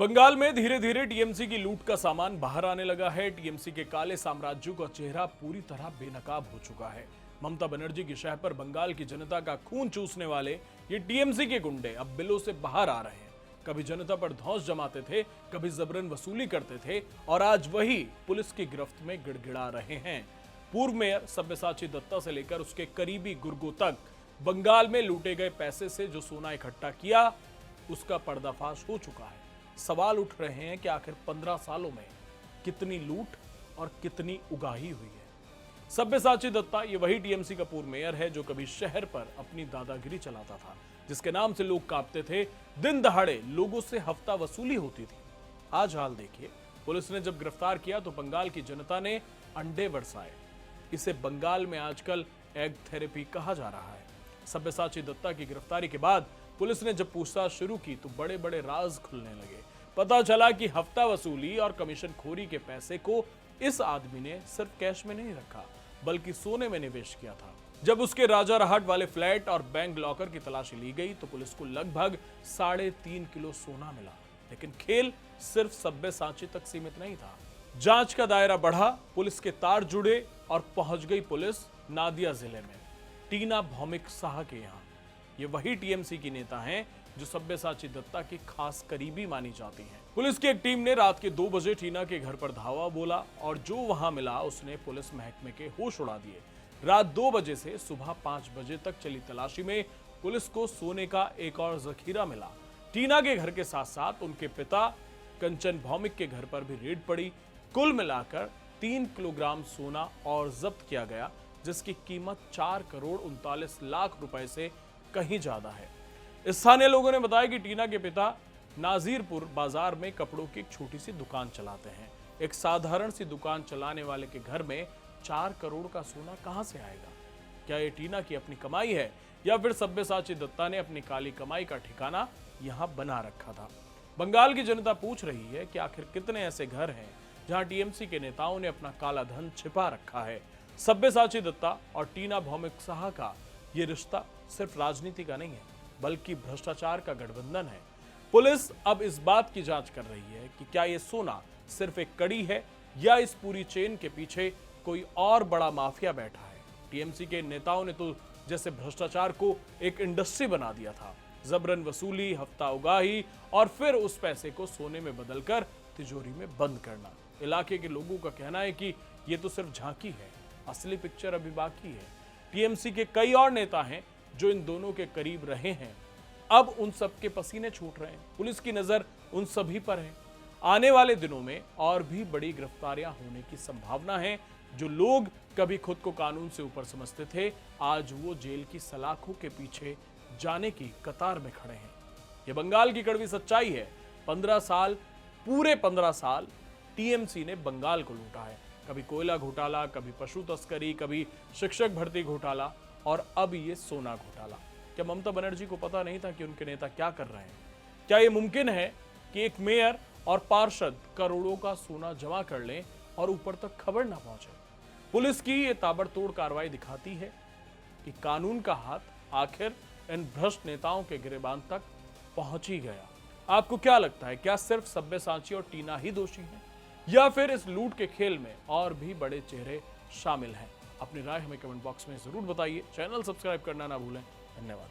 बंगाल में धीरे धीरे टीएमसी की लूट का सामान बाहर आने लगा है। टीएमसी के काले साम्राज्य का चेहरा पूरी तरह बेनकाब हो चुका है। ममता बनर्जी की शह पर बंगाल की जनता का खून चूसने वाले ये टीएमसी के गुंडे अब बिलों से बाहर आ रहे हैं। कभी जनता पर धौंस जमाते थे, कभी जबरन वसूली करते थे और आज वही पुलिस की गिरफ्त में गिड़गिड़ा रहे हैं। पूर्व मेयर सब्यसाची दत्ता से लेकर उसके करीबी गुर्गों तक बंगाल में लूटे गए पैसे से जो सोना इकट्ठा किया उसका पर्दाफाश हो चुका है। सवाल उठ रहे हैं कि आखिर 15 सालों में कितनी लूट और कितनी उगाही हुई है। सब्यसाची दत्ता ये वही टीएमसी का पूर्व मेयर है जो कभी शहर पर अपनी दादागिरी चलाता था, जिसके नाम से लोग कांपते थे। दिन दहाड़े लोगों से हफ्ता वसूली होती थी। आज हाल देखिए, पुलिस ने जब गिरफ्तार किया तो बंगाल की जनता ने अंडे बरसाए। इसे बंगाल में आजकल एग थेरेपी कहा जा रहा है। सब्यसाची दत्ता की गिरफ्तारी के बाद पुलिस ने जब पूछताछ शुरू की तो बड़े बड़े राज खुलने लगे। पता चला कि हफ्ता वसूली और कमीशन खोरी के पैसे को इस आदमी ने सिर्फ कैश में नहीं रखा बल्कि सोने में निवेश किया था। जब उसके राजा रहाट वाले फ्लैट और बैंक लॉकर की तलाशी ली गई तो पुलिस को लगभग 3.5 किलो सोना मिला। लेकिन खेल सिर्फ सब्यसाची तक सीमित नहीं था। जांच का दायरा बढ़ा, पुलिस के तार जुड़े और पहुंच गई पुलिस नादिया जिले में टीना भौमिक साह के यहाँ। ये वही टीएमसी की नेता हैं जो सब्यसाची दत्ता की खास करीबी मानी जाती हैं। पुलिस की एक टीम ने रात के 2 बजे टीना के घर पर धावा बोला और जो वहां मिला उसने पुलिस महकमे के होश उड़ा दिए। रात 2 बजे से सुबह 5 बजे तक चली तलाशी में पुलिस को सोने का एक और जखीरा मिला। टीना के घर के साथ साथ उनके पिता कंचन भौमिक के घर पर भी रेड पड़ी। कुल मिलाकर 3 किलोग्राम सोना और जब्त किया गया, जिसकी कीमत 4 करोड़ 39 लाख रुपए से कहीं ज्यादा है। स्थानीय लोगों ने बताया कि टीना के पिता नाजीरपुर बाजार में कपड़ों की एक छोटी सी दुकान चलाते हैं। एक साधारण सी दुकान चलाने वाले के घर में 4 करोड़ का सोना कहां से आएगा? क्या ये टीना की अपनी कमाई है या फिर सब्यसाची दत्ता ने अपनी काली कमाई का ठिकाना यहां बना रखा था? बंगाल की जनता पूछ रही है कि आखिर कितने ऐसे घर हैं जहां टीएमसी के नेताओं ने अपना काला धन छिपा रखा है। सब्यसाची दत्ता और टीना भौमिक साह का ये रिश्ता सिर्फ राजनीति का नहीं है बल्कि भ्रष्टाचार का गठबंधन है। पुलिस अब इस बात की जांच कर रही है कि क्या ये सोना सिर्फ एक कड़ी है या इस पूरी चेन के पीछे कोई और बड़ा माफिया बैठा है। टीएमसी के नेताओं ने तो जैसे भ्रष्टाचार को एक इंडस्ट्री बना दिया था। जबरन वसूली, हफ्ता उगाही और फिर उस पैसे को सोने में बदलकर तिजोरी में बंद करना। इलाके के लोगों का कहना है कि ये तो सिर्फ झांकी है, असली पिक्चर अभी बाकी है। टीएमसी के कई और नेता हैं जो इन दोनों के करीब रहे हैं। अब उन सब के पसीने छूट रहे हैं। पुलिस की नजर उन सभी पर है। आने वाले दिनों में और भी बड़ी गिरफ्तारियां होने की संभावना है। जो लोग कभी खुद को कानून से ऊपर समझते थे, आज वो जेल की सलाखों के पीछे जाने की कतार में खड़े हैं। ये बंगाल की कड़वी सच्चाई है। 15 साल, पूरे 15 साल टीएमसी ने बंगाल को लूटा है। कभी कोयला घोटाला, कभी पशु तस्करी, कभी शिक्षक भर्ती घोटाला और अब ये सोना घोटाला। क्या ममता बनर्जी को पता नहीं था कि उनके नेता क्या कर रहे हैं? क्या ये मुमकिन है कि एक मेयर और पार्षद करोड़ों का सोना जमा कर लें और ऊपर तक खबर ना पहुंचे? पुलिस की ये ताबड़तोड़ कार्रवाई दिखाती है कि कानून का हाथ आखिर इन भ्रष्ट नेताओं के गिरेबान तक पहुंच ही गया। आपको क्या लगता है, क्या सिर्फ सब्यसाची और टीना ही दोषी हैं या फिर इस लूट के खेल में और भी बड़े चेहरे शामिल हैं? अपनी राय हमें कमेंट बॉक्स में जरूर बताइए। चैनल सब्सक्राइब करना ना भूलें। धन्यवाद।